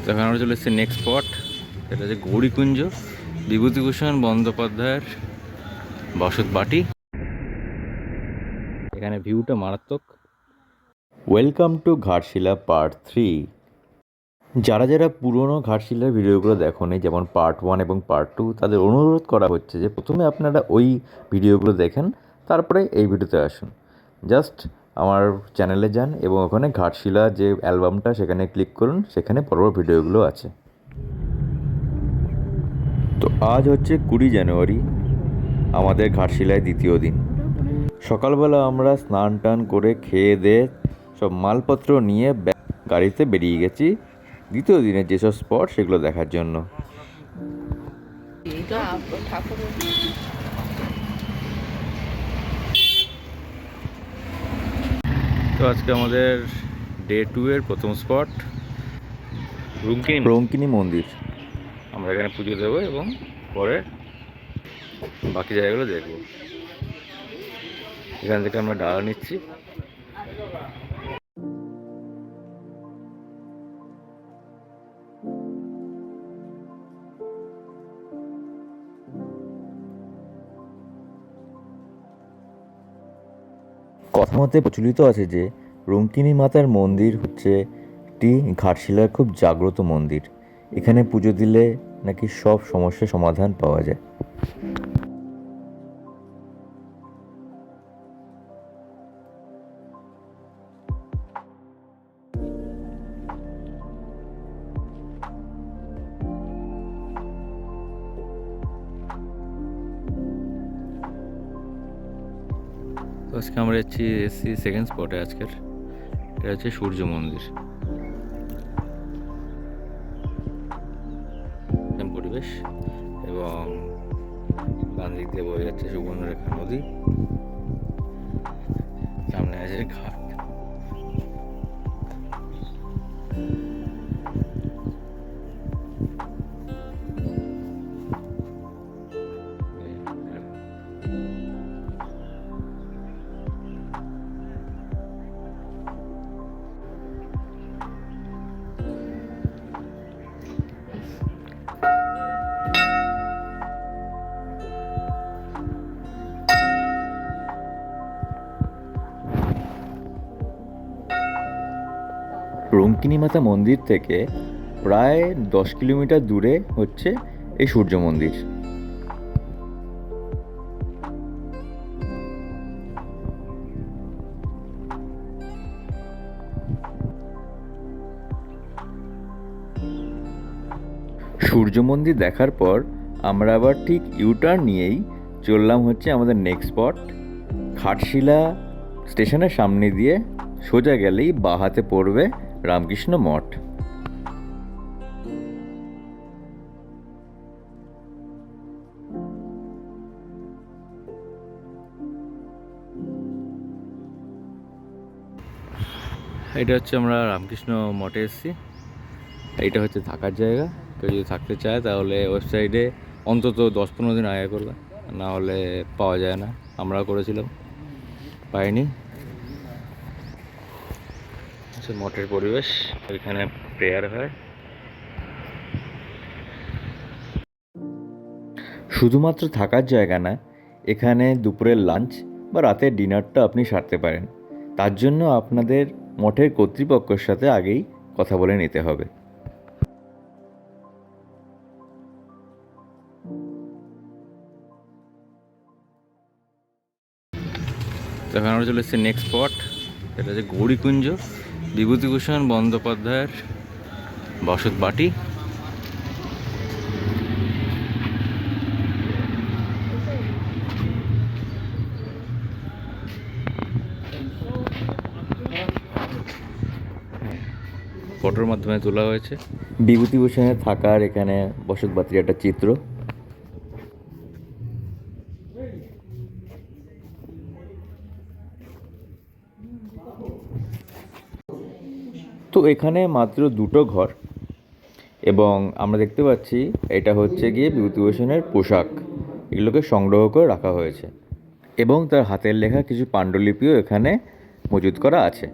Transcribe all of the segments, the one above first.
তো এখন আমরা চলে এসেছি নেক্সট স্পট, এটা হচ্ছে গৌরীকুঞ্জ, বিভূতিভূষণ বন্দ্যোপাধ্যায়ের বসতবাটি। এখানে ভিউটা মারাত্মক। Welcome to Ghatshila part 3। যারা যারা পুরনো ঘাটশিলার ভিডিওগুলো দেখোনি, যেমন পার্ট 1 এবং পার্ট 2, তাদের অনুরোধ করা হচ্ছে যে প্রথমে আপনারা ওই ভিডিওগুলো দেখেন, তারপরে এই ভিডিওতে আসুন। জাস্ট আমার চ্যানেলে যান এবং ওখানে ঘাটশিলা যে অ্যালবামটা সেখানে ক্লিক করুন, সেখানে পরপর ভিডিওগুলো আছে। তো আজ হচ্ছে 20 জানুয়ারি, আমাদের ঘাটশিলায় দ্বিতীয় দিন। সকালবেলা আমরা স্নান টান করে খেয়ে দিয়ে সব মালপত্র নিয়ে গাড়িতে বেরিয়ে গেছি দ্বিতীয় দিনের যেসব স্পট সেগুলো দেখার জন্য। তো আজকে আমাদের ডে 2 এর প্রথম স্পট রঙ্কিনী মন্দির। আমরা এখানে পুজো দেবো এবং পরে বাকি জায়গাগুলো দেখবো। এখান থেকে আমরা ডালা নিচ্ছি। কথা মতে প্রচলিত আছে যে রঙ্কিনী মাতার মন্দির হচ্ছে একটি ঘাটশিলার খুব জাগ্রত মন্দির। এখানে পুজো দিলে নাকি সব সমস্যার সমাধান পাওয়া যায়। তো আজকে আমরা এসেছি সেকেন্ড স্পটে আজকের। এটা হচ্ছে সূর্য মন্দির। পরিবেশ এবং ডান দিক দিয়ে বয়ে যাচ্ছে সুবর্ণরেখা নদী, সামনে আছে ঘাট। রঙ্কিনী মাতা মন্দির থেকে প্রায় 10 কিলোমিটার দূরে হচ্ছে এই সূর্য মন্দির। সূর্য মন্দির দেখার পর আমরা আবার ঠিক ইউটার্ন নিয়েই চললাম হচ্ছে আমাদের নেক্সট স্পট ঘাটশিলা স্টেশনের সামনে দিয়ে সোজা গেলেই বাঁ হাতে পড়বে রামকৃষ্ণ মঠ। এটা হচ্ছে আমরা রামকৃষ্ণ মঠে এসেছি। এইটা হচ্ছে থাকার জায়গা। কেউ যদি থাকতে চায় তাহলে ওয়েবসাইটে অন্তত 10-15 দিন আগে করবে, না হলে পাওয়া যায় না। আমরাও করেছিলাম, পাইনি। মঠের পরিবেশ, এখানে প্রেয়ার হয়। শুধুমাত্র থাকার জায়গা না, এখানে দুপুরের লাঞ্চ বা রাতের ডিনারটা আপনি সারতে পারেন। তার জন্য আপনাদের মঠের কর্তৃপক্ষের সাথে আগেই কথা বলে নিতে হবে। এখন আমরা চলে এসেছি নেক্সট স্পট, এটা হচ্ছে গৌরীকুঞ্জ, বিভূতিভূষণ বন্দ্যোপাধ্যায়ের বসতবাটি। ফটোর মাধ্যমে তোলা হয়েছে বিভূতিভূষণের থাকার এখানে বসতবাটির একটা চিত্র। তো এখানে মাত্র 2টো ঘর এবং আমরা দেখতে পাচ্ছি এটা হচ্ছে গিয়ে বিভূতিভূষণের পোশাক, এগুলোকে সংগ্রহ করে রাখা হয়েছে এবং তার হাতের লেখা কিছু পাণ্ডুলিপিও এখানে মজুত করা আছে।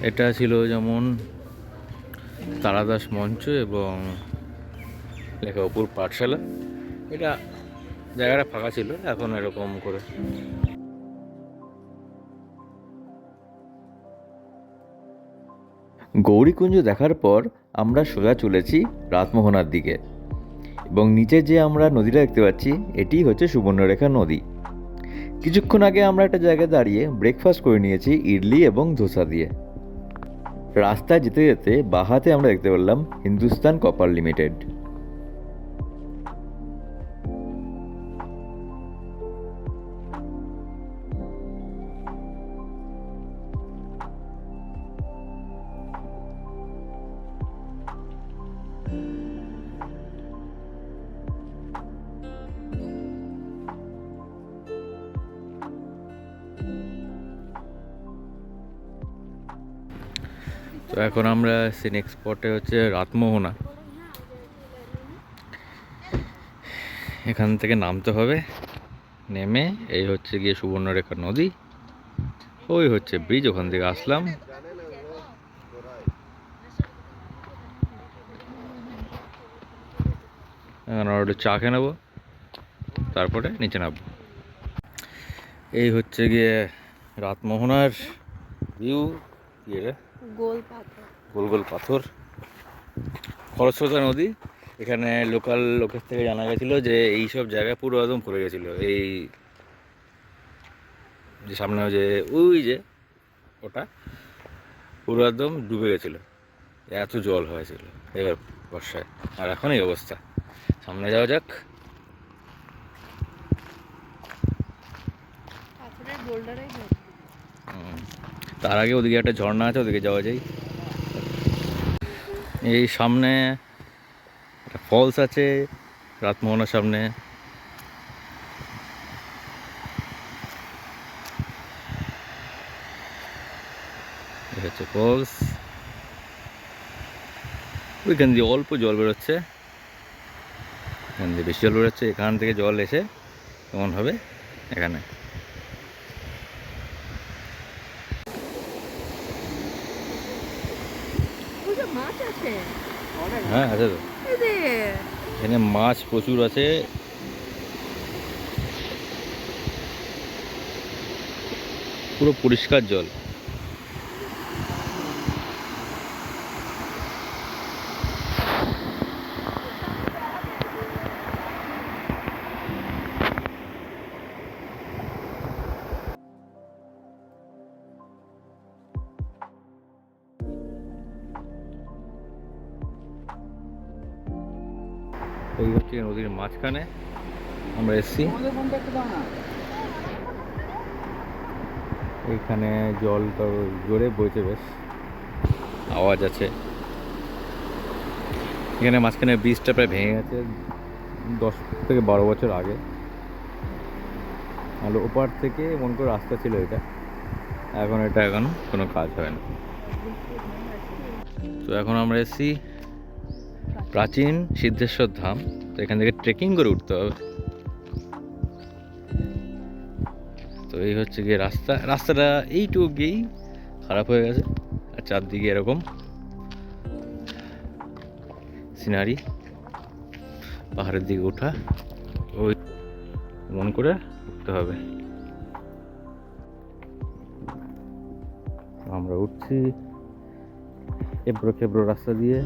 এটা ছিল যেমন তারাদাস মঞ্চ এবং লেখা অপুর পাঠশালা। এটা জায়গাটা ফাঁকা ছিল, এখন এরকম করে। গৌরীকুঞ্জ দেখার পর আমরা সোজা চলেছি রাতমোহনার দিকে, এবং নিচে যে আমরা নদীটা দেখতে পাচ্ছি এটি হচ্ছে সুবর্ণরেখা নদী। কিছুক্ষণ আগে আমরা একটা জায়গায় দাঁড়িয়ে ব্রেকফাস্ট করে নিয়েছি ইডলি এবং ধোসা দিয়ে। রাস্তায় যেতে যেতে বাহাতে আমরা দেখতে পেলাম হিন্দুস্তান কপার লিমিটেড। তো এখন আমরা সিনিক স্পটে হচ্ছে রাতমোহনা, এখান থেকে নামতে হবে। নেমে এই হচ্ছে গিয়ে সুবর্ণরেখা নদী, ওই হচ্ছে ব্রিজ, ওখান থেকে আসলাম। এখন আমরা একটু চা খেয়ে নেবো, তারপরে নিচে নামবো। এই হচ্ছে গিয়ে রাতমোহনার ভিউ। গোল গোল পাথর, খরস্রোতা নদী। এখানে লোকাল লোকের থেকে জানা গেছিলো যে এইসব জায়গায় পুরো একদম ভরে গেছিলো। এই যে সামনে যে ওই যে ওটা পুরো একদম ডুবে গেছিলো, এত জল হয়েছিল এবার বর্ষায়। আর এখন এই অবস্থা। সামনে যাওয়া যাক। তার আগে ওদিকে একটা ঝর্ণা আছে, ওদিকে যাওয়া যায়। এই সামনে একটা ফলস আছে রাতমোহনার সামনে। এই হচ্ছে ফলস, ওইখান দিয়ে অল্প জল বেরোচ্ছে, এখান দিয়ে বেশি জল বেরোচ্ছে। এখান থেকে জল এসে কেমন হবে এখানে। হ্যাঁ আছে তো, এখানে মাছ প্রচুর আছে। পুরো পরিষ্কার জল। এই হচ্ছে নদীর মাঝখানে আমরা এসছি। এইখানে জলটা জোরে বইছে, বেশ আওয়াজ আছে। এখানে মাঝখানে ব্রিজটা প্রায় ভেঙে গেছে 10 থেকে 12 বছর আগে। আর ওপার থেকে মনে করে রাস্তা ছিল এটা, এখন কোনো কাজ হয় না। তো এখন আমরা এসছি প্রাচীন সিদ্ধেশ্বর ধাম। তো এখান থেকে ট্রেকিং করে উঠতে হবে। তো এই হচ্ছে গিয়ে রাস্তাটা এইটুকু গিয়েই খারাপ হয়ে গেছে। আর চারদিকে এরকম সিনারি, পাহাড়ের দিকে ওঠা, ওই মন করে উঠতে হবে। আমরা উঠছি এবড়ো খেবড়ো রাস্তা দিয়ে।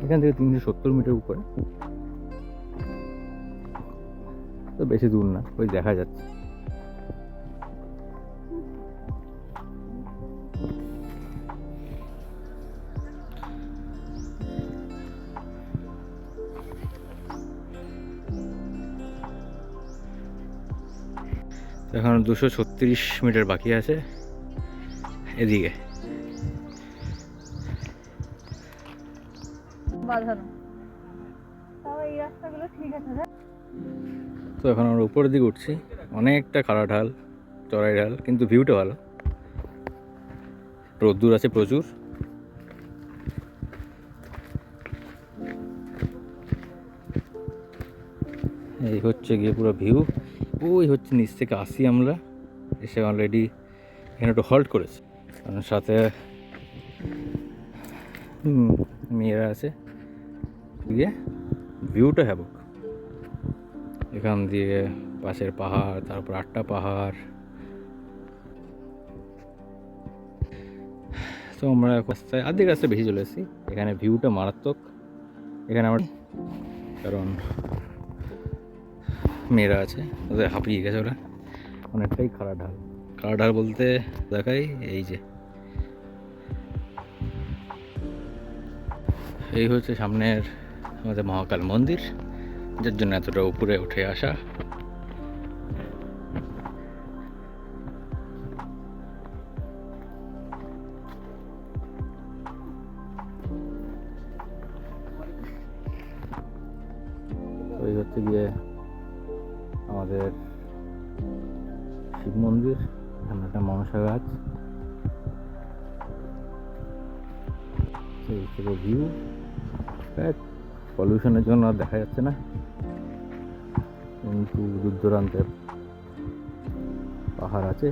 এখান থেকে 370 মিটার উপরে, তো বেশি দূর না, ওই দেখা যাচ্ছে। এখন 236 মিটার বাকি আছে এদিকে। তো এখন আমরা উপরের দিকে উঠছি, অনেকটা খাড়া ঢাল, চড়াই ঢাল, কিন্তু ভিউটা ভালো। রোদ্দুর আছে প্রচুর। এই হচ্ছে গিয়ে পুরো ভিউ। ওই হচ্ছে নিচ থেকে আসি আমরা, এসে অলরেডি এখানে একটু হল্ট করেছে, কারণ সাথে মেয়েরা আছে। দিয়ে ভিউটা হ্যাবক, এখান দিয়ে পাশের পাহাড়, তারপর 8টা পাহাড়। তো আমরা রাস্তায় আর্ধেক রাস্তায় বেশি চলে এসেছি। এখানে ভিউটা মারাত্মক। এখানে আমার কারণ মেয়েরা আছে, ওদের হাঁপিয়ে গেছে, ওরা অনেকটাই খাড়া ঢাল। খাড়া ঢাল বলতে দেখাই এই যে এই হচ্ছে সামনের আমাদের মহাকাল মন্দির, যার জন্য এতটা উপরে উঠে আসা। ওই হচ্ছে গিয়ে আমাদের শিব মন্দির, এখানে একটা মনসা গাছ। এই থেকে ভিউ, পলিউশনের জন্য আর দেখা যাচ্ছে না, কিন্তু দূর দূরান্তে পাহাড় আছে।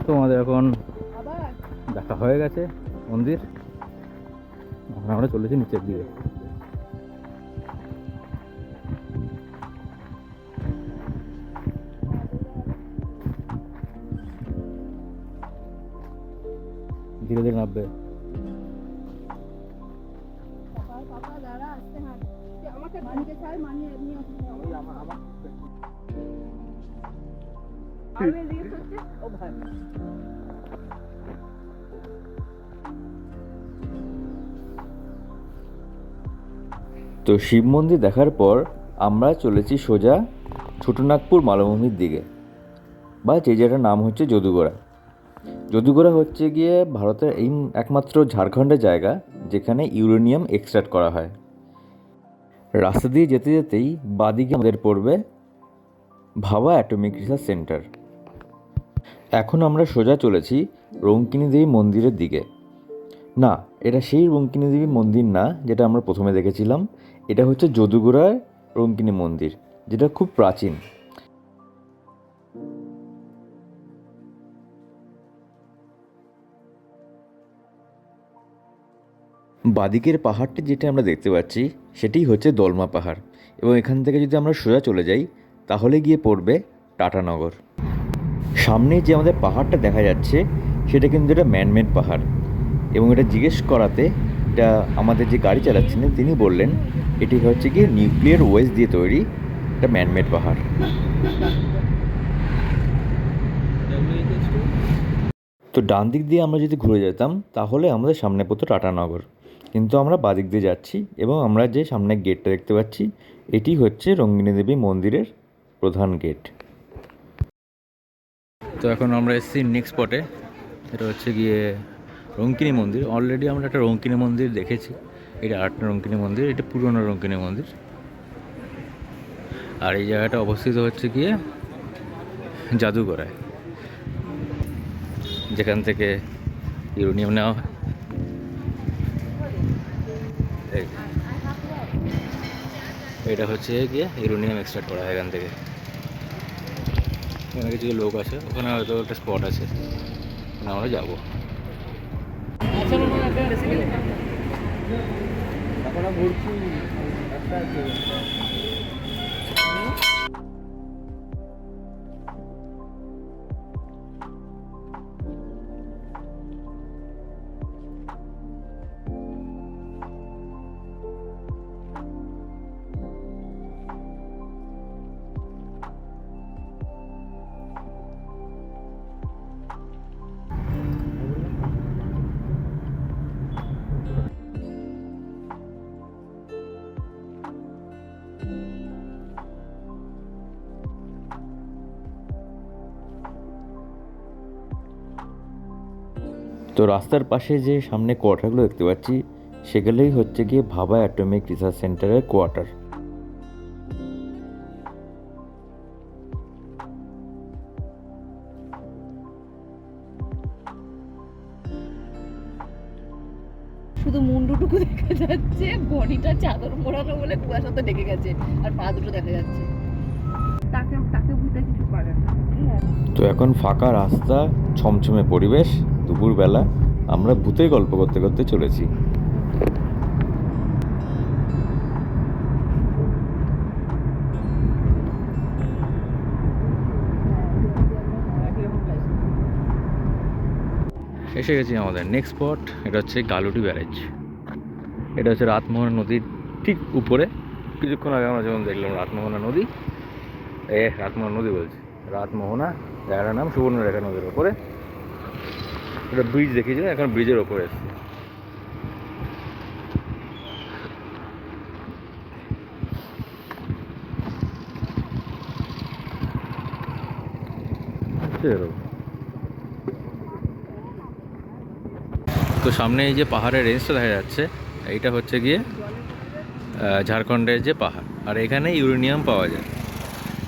তো আমাদের এখন দেখা হয়ে গেছে মন্দির, এখন আমরা চলেছি নিচের দিকে। ধীরে ধীরে নামবে। তো শিব মন্দির দেখার পর আমরা চলেছি সোজা ছোটনাগপুর মালভূমির দিকে, বা যে যেটার নাম হচ্ছে যদুগোড়া। যদুগোড়া হচ্ছে গিয়ে ভারতের এই একমাত্র ঝাড়খণ্ডের জায়গা যেখানে ইউরেনিয়াম এক্সট্রাক্ট করা হয়। রাস্তা দিয়ে যেতে যেতেই বাদিকে আমাদের পড়বে ভাবা অ্যাটমিক রিসার্চ সেন্টার। এখন আমরা সোজা চলেছি রঙ্কিনী দেবী মন্দিরের দিকে। না, এটা সেই রঙ্কিনী দেবী মন্দির না যেটা আমরা প্রথমে দেখেছিলাম। এটা হচ্ছে যদুগোড়ার রঙ্কিনী মন্দির, যেটা খুব প্রাচীন। বাদিকের পাহাড়টি যেটা আমরা দেখতে পাচ্ছি সেটি হচ্ছে দলমা পাহাড়, এবং এখান থেকে যদি আমরা সোজা চলে যাই তাহলে গিয়ে পড়বে টাটানগর। সামনে যে আমাদের পাহাড়টা দেখা যাচ্ছে সেটা কিন্তু একটা ম্যানমেড পাহাড়, এবং এটা জিজ্ঞেস করাতে এটা আমাদের যে গাড়ি চালাচ্ছিলেন তিনি বললেন এটি হচ্ছে গিয়ে নিউক্লিয়ার ওয়েস্ট দিয়ে তৈরি একটা ম্যানমেড পাহাড়। তো ডান দিক দিয়ে আমরা যদি ঘুরে যেতাম তাহলে আমাদের সামনে পড়তো টাটানগর, কিন্তু আমরা বাদিক দিয়ে যাচ্ছি, এবং আমরা যে সামনে গেটটা দেখতে পাচ্ছি এটি হচ্ছে রঙ্গিনী দেবী মন্দিরের প্রধান গেট। তো এখন আমরা এসেছি নেক্সট স্পটে, এটা হচ্ছে গিয়ে রঙ্কিনী মন্দির। অলরেডি আমরা একটা রঙ্কিনী মন্দির দেখেছি, এটা আরেকটা রঙ্কিনী মন্দির, এটা পুরনো রঙ্কিনী মন্দির। আর এই জায়গাটা অবস্থিত হচ্ছে গিয়ে জাদুগড়ায়, যেখান থেকে ইউরেনিয়াম নেওয়া হয়। এটা হচ্ছে গিয়ে ইউরেনিয়াম এক্সট্রাক্ট করা হয় এখান থেকে। এখানে কিছু লোক আছে, ওখানে হয়তো একটা স্পট আছে, ওখানে আমরা যাবো। তো রাস্তার পাশে যে সামনে কোয়ার্টারগুলো দেখতে পাচ্ছি সেগুলোই হচ্ছে গিয়ে ভাবা অ্যাটমিক রিসার্চ সেন্টারের কোয়ার্টার। শুধু মুন্ডুটুকু দেখা যাচ্ছে, বডিটা চাদর মোড়ানো বলে কুয়াশাতে ঢেকে গেছে, আর পা দুটো দেখা যাচ্ছে। তাকে তাকে বুঝতে কিছু পারে না। তো এখন ফাঁকা রাস্তা, ছমছমে পরিবেশ, দুপুরবেলা আমরা ভূতের গল্প করতে করতে চলেছি। এসে গেছি আমাদের নেক্সট স্পট। এটা হচ্ছে গালুটি ব্যারেজ। এটা হচ্ছে রাতমোহনা নদীর ঠিক উপরে। কিছুক্ষণ আগে আমরা যেমন দেখলাম রাতমোহনা নদী, রাতমোহনা নদী বলছি, রাতমোহনা জায়গাটার নাম সুবর্ণরেখা নদীর ওপরে। একটা ব্রিজ দেখিয়েছিল, এখন ব্রিজের ওপরে এসেছি। তো সামনে এই যে পাহাড়ের রেঞ্জটা দেখা যাচ্ছে, এইটা হচ্ছে গিয়ে ঝাড়খণ্ডের যে পাহাড়, আর এখানে ইউরেনিয়াম পাওয়া যায়।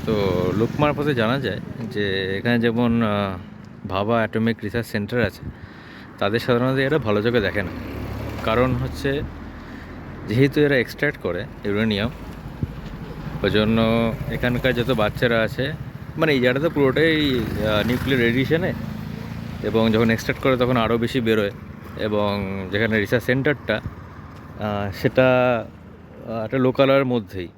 তো লোক মারফতে জানা যায় যে এখানে যেমন ভাবা অ্যাটমিক রিসার্চ সেন্টার আছে, তাদের সাধারণত এরা ভালো চোখে দেখে না। কারণ হচ্ছে যেহেতু এরা এক্সট্র্যাক্ট করে ইউরেনিয়াম, ওই জন্য এখানকার যত বাচ্চারা আছে, মানে এই জায়গাটা তো পুরোটাই নিউক্লিয়ার রেডিয়েশনে, এবং যখন এক্সট্র্যাক্ট করে তখন আরও বেশি বেরোয়। এবং যেখানে রিসার্চ সেন্টারটা, সেটা একটা লোকালয়ের মধ্যেই,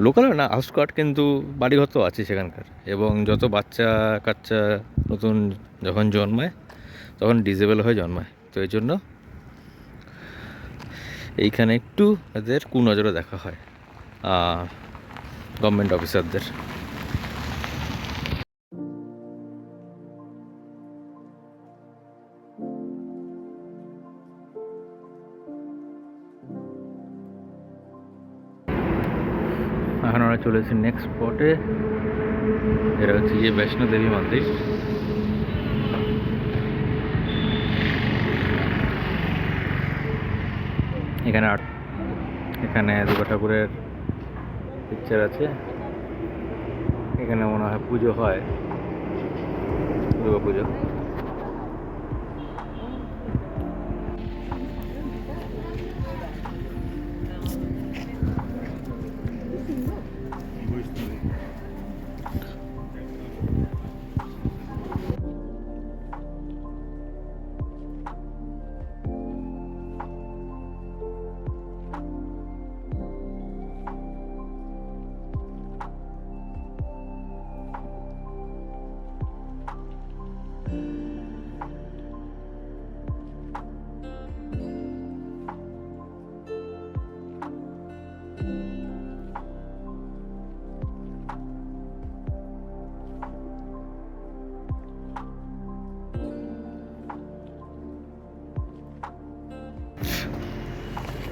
লোকালয় না আউটস্কার্ট, কিন্তু বাড়িঘর তো আছে সেখানকার। এবং যত বাচ্চা কাচ্চা নতুন যখন জন্মায় তখন ডিসেবল হয়ে জন্মায়, তো এই জন্য এইখানে একটু এদের কুনজরে দেখা হয় গভর্নমেন্ট অফিসারদের। এখন আমরা চলে এসেছি নেক্সট স্পটে। এটা হচ্ছে গিয়ে বৈষ্ণো দেবী মন্দির। এখানে এখানে দুর্গা ঠাকুরের পিকচার আছে। এখানে মনে হয় পুজো হয়, দুর্গা পুজো।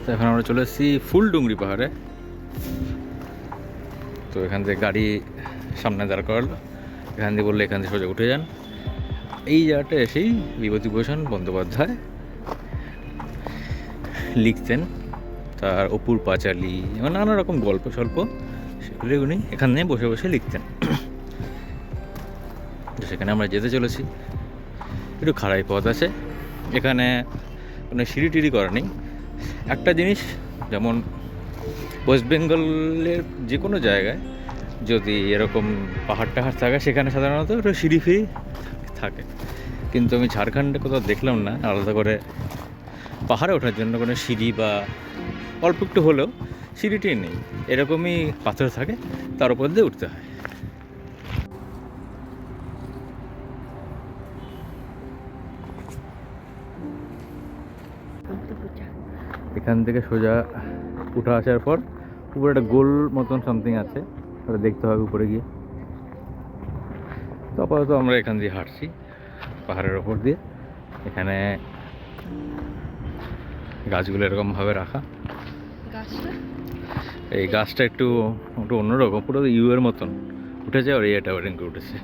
তো এখন আমরা চলে এসেছি ফুলডুংরি পাহাড়ে। তো এখান থেকে গাড়ি সামনে দাঁড় করালো, এখান দিয়ে বললে এখান থেকে সোজা উঠে যান। এই জায়গাটা এসেই বিভূতিভূষণ বন্দ্যোপাধ্যায় লিখতেন, তার অপুর পাঁচালী, মানে নানা রকম গল্প স্বল্প, সেগুলি উনি এখানে বসে বসে লিখতেন। তো সেখানে আমরা যেতে চলেছি। একটু খাড়াই পথ আছে, এখানে কোনো সিঁড়ি টিড়ি করা নেই। একটা জিনিস, যেমন ওয়েস্ট বেঙ্গলের যে কোনো জায়গায় যদি এরকম পাহাড় টাহাড় থাকে, সেখানে সাধারণত একটু সিঁড়ি ফিরি থাকে, কিন্তু আমি ঝাড়খণ্ডে কোথাও দেখলাম না আলাদা করে পাহাড়ে ওঠার জন্য কোনো সিঁড়ি, বা অল্প একটু হলেও সিঁড়িটি নেই। এরকমই পাথর থাকে, তার উপর দিয়ে উঠতে হয়। এখান থেকে সোজা উঠে আসার পর উপরে একটা গোল মতন সামথিং আছে, ওটা দেখতে হবে উপরে গিয়ে। তো আপাতত আমরা এখান দিয়ে হাঁটছি পাহাড়ের ওপর দিয়ে। এখানে গাছগুলো এরকমভাবে রাখা, এই গাছটা একটু একটু অন্যরকম, পুরো ইউ এর মতন উঠেছে, আর এটা ওরেঙ্গে উঠেছে।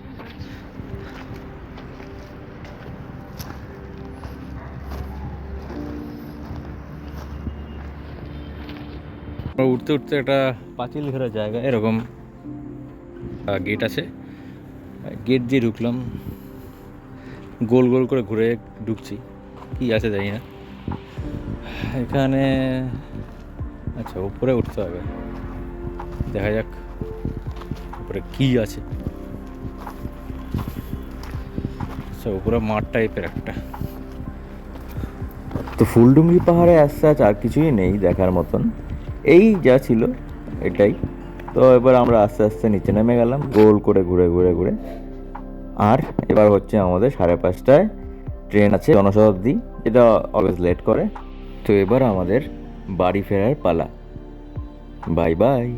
উঠতে উঠতে একটা পাঁচিল ঘেরা জায়গা, এরকম গেট আছে, গেট দিয়ে ঢুকলাম, গোল গোল করে ঘুরে ঢুকছি, কি আছে জানি না। এখানে আচ্ছা উপরে উঠতে হবে, দেখা যাক উপরে কি আছে। আচ্ছা উপরে মাঠ টাইপের একটা। তো ফুলডুঙ্গি পাহাড়ে আসছে আর কিছুই নেই দেখার মতন, এই যা ছিল এটাই। তো এবার আমরা আস্তে আস্তে নিচে নেমে গেলাম গোল করে ঘুরে ঘুরে ঘুরে। আর এবার হচ্ছে আমাদের 5:30টায় ট্রেন আছে জনশতাব্দী, যেটা অলওয়েজ লেট করে। তো এবার আমাদের বাড়ি ফেরার পালা। Bye bye.